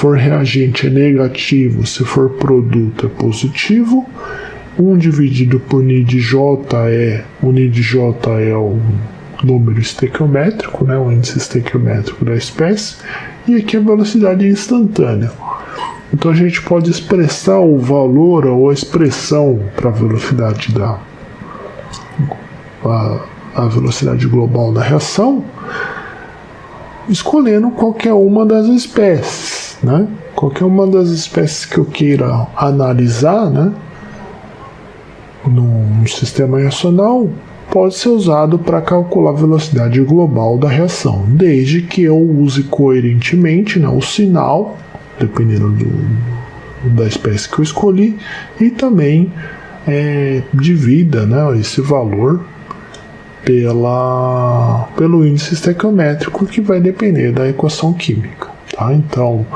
for reagente é negativo, se for produto é positivo. 1 dividido por Ni de J o Ni de J é o número estequiométrico, né, o índice estequiométrico da espécie, e aqui a velocidade instantânea. Então a gente pode expressar o valor ou a expressão para a velocidade a velocidade global da reação, escolhendo qualquer uma das espécies, né? Qualquer uma das espécies que eu queira analisar, né, num sistema reacional, pode ser usado para calcular a velocidade global da reação, desde que eu use coerentemente, né, o sinal, dependendo da espécie que eu escolhi, e também divida, né, esse valor pelo índice estequiométrico, que vai depender da equação química. Tá? Então,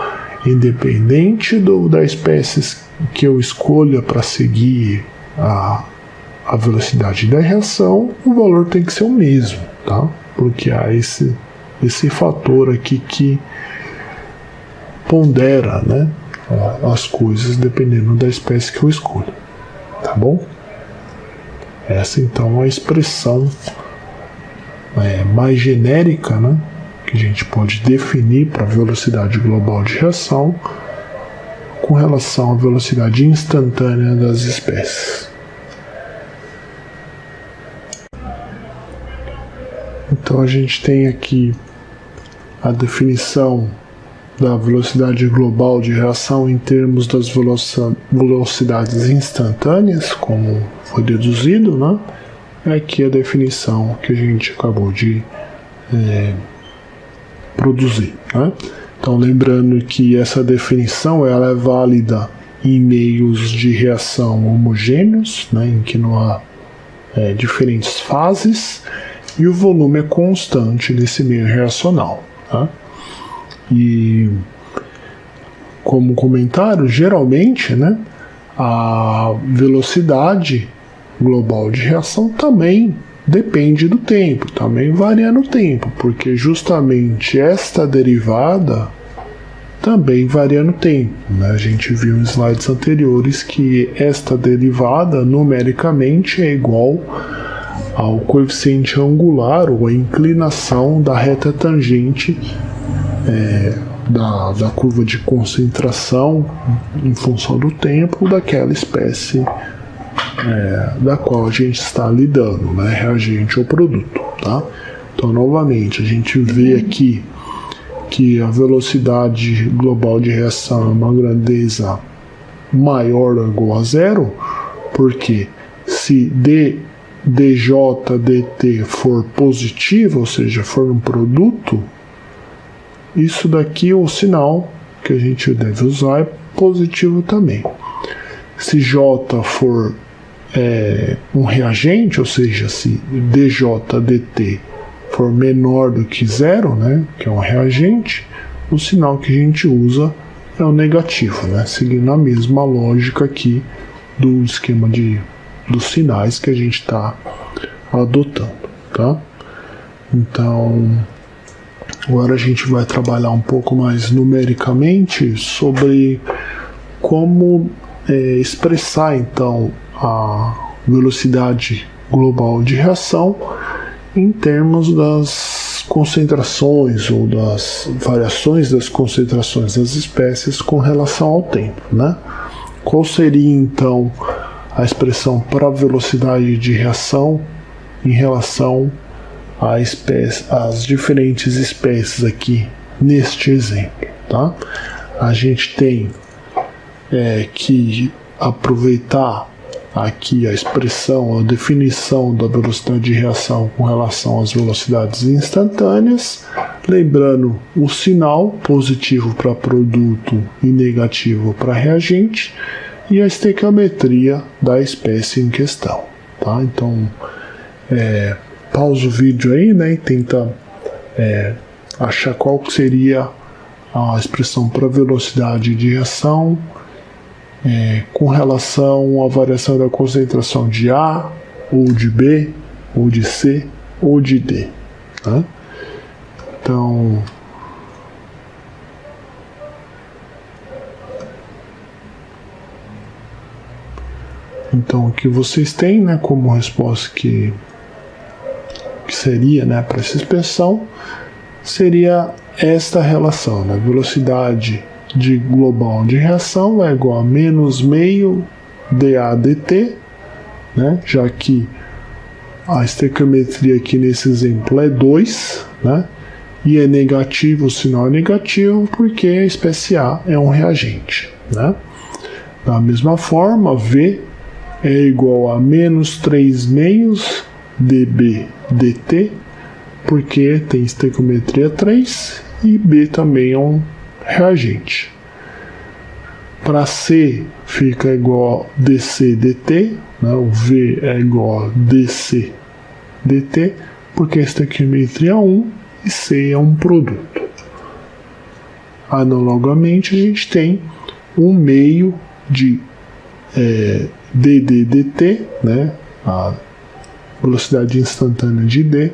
independente da espécie que eu escolha para seguir a velocidade da reação, o valor tem que ser o mesmo, tá? Porque há esse fator aqui que pondera, né, as coisas dependendo da espécie que eu escolho, tá bom? Essa então é a expressão mais genérica, né, que a gente pode definir para a velocidade global de reação com relação à velocidade instantânea das espécies. Então a gente tem aqui a definição da velocidade global de reação em termos das velocidades instantâneas, como foi deduzido, né? Aqui a definição que a gente acabou de produzir, né? Então, lembrando que essa definição ela é válida em meios de reação homogêneos, né, em que não há diferentes fases, e o volume é constante nesse meio reacional. Tá? E, como comentário, geralmente, né, a velocidade global de reação também depende do tempo, também varia no tempo, porque justamente esta derivada também varia no tempo, né? A gente viu em slides anteriores que esta derivada numericamente é igual ao coeficiente angular ou a inclinação da reta tangente da curva de concentração em função do tempo daquela espécie da qual a gente está lidando, né, reagente ou produto, tá? Então, novamente, a gente vê aqui que a velocidade global de reação é uma grandeza maior ou igual a zero, porque se dj dt for positivo, ou seja, for um produto, isso daqui, o sinal que a gente deve usar é positivo também. Se J for um reagente, ou seja, se dj dt for menor do que zero, né, que é um reagente, o sinal que a gente usa é o negativo, né, seguindo a mesma lógica aqui do esquema dos sinais que a gente está adotando, tá? Então, agora a gente vai trabalhar um pouco mais numericamente sobre como expressar então a velocidade global de reação em termos das concentrações ou das variações das concentrações das espécies com relação ao tempo, né? Qual seria então a expressão para a velocidade de reação em relação às diferentes espécies aqui neste exemplo, tá? A gente tem que aproveitar aqui a expressão, a definição da velocidade de reação com relação às velocidades instantâneas, lembrando o sinal positivo para produto e negativo para reagente, e a estequiometria da espécie em questão, tá? Então, pausa o vídeo aí, né, e tenta achar qual seria a expressão para velocidade de reação com relação à variação da concentração de A, ou de B, ou de C, ou de D. Tá? Então, Então, o que vocês têm, né, como resposta que seria, né, para essa expressão, seria esta relação, né? Velocidade de global de reação é igual a menos meio dA dt, né? Já que a estequiometria aqui nesse exemplo é 2, né? E é negativo, o sinal é negativo, porque a espécie A é um reagente, né? Da mesma forma, V é igual a menos 3 meios dB dt, porque tem estequiometria 3 e B também é um reagente. Para C fica igual a dC dt, né? O V é igual a dC dt, porque a estequiometria é 1 e C é um produto. Analogamente, a gente tem 1 meio de dd dt, né? A velocidade instantânea de D,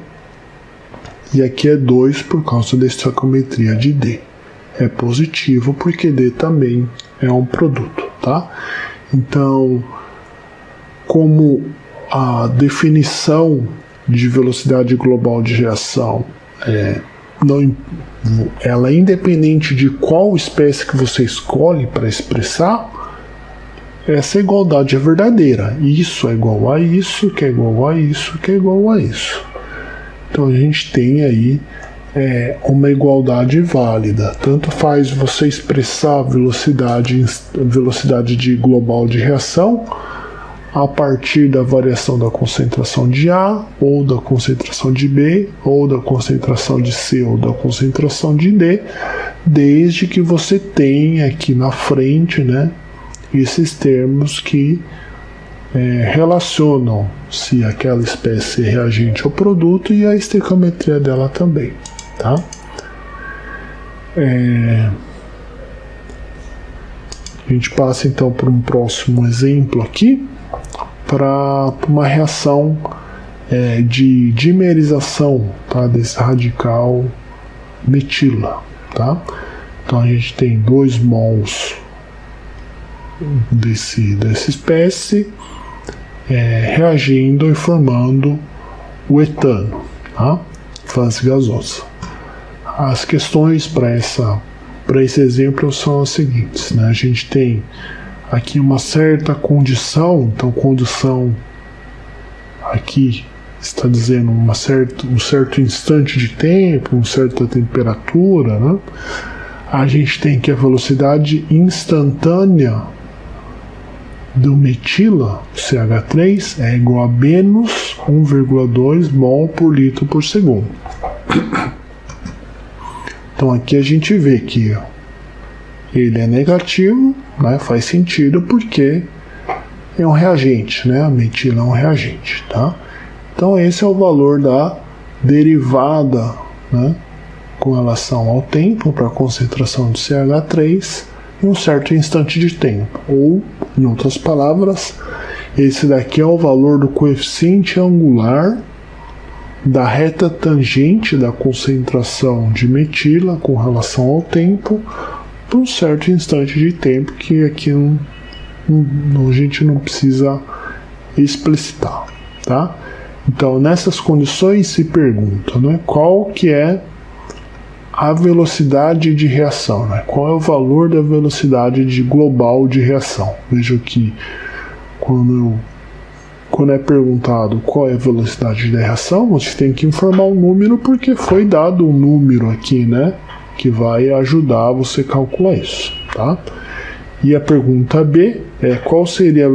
e aqui é 2 por causa da estequiometria de D. É positivo porque D também é um produto, tá? Então, como a definição de velocidade global de reação ela é independente de qual espécie que você escolhe para expressar, essa igualdade é verdadeira. Isso é igual a isso, que é igual a isso, que é igual a isso. Então a gente tem aí uma igualdade válida. Tanto faz você expressar a velocidade de global de reação a partir da variação da concentração de A, ou da concentração de B, ou da concentração de C, ou da concentração de D, desde que você tenha aqui na frente, né, esses termos que relacionam se aquela espécie é reagente ou produto e a estequiometria dela também, tá? A gente passa então para um próximo exemplo aqui, para uma reação de dimerização, tá, desse radical metila, tá? Então a gente tem 2 mols dessa espécie reagindo e formando o etano, tá? Fase gasosa. As questões para esse exemplo são as seguintes, né? A gente tem aqui uma certa condição, então condição aqui está dizendo um certo instante de tempo, uma certa temperatura, né? A gente tem que a velocidade instantânea do metila, CH3, é igual a menos 1,2 mol por litro por segundo. Então aqui a gente vê que ele é negativo, né? Faz sentido porque é um reagente, né? A metila é um reagente, tá? Então esse é o valor da derivada, né, com relação ao tempo para a concentração de CH3 em um certo instante de tempo. Ou, em outras palavras, esse daqui é o valor do coeficiente angular da reta tangente da concentração de metila com relação ao tempo por um certo instante de tempo que aqui a gente não precisa explicitar, tá? Então, nessas condições se pergunta, né, qual que é a velocidade de reação, né? Qual é o valor da velocidade global de reação? Veja que quando é perguntado qual é a velocidade da reação, você tem que informar um número porque foi dado um número aqui, né, que vai ajudar você a calcular isso, tá? E a pergunta B é qual seria a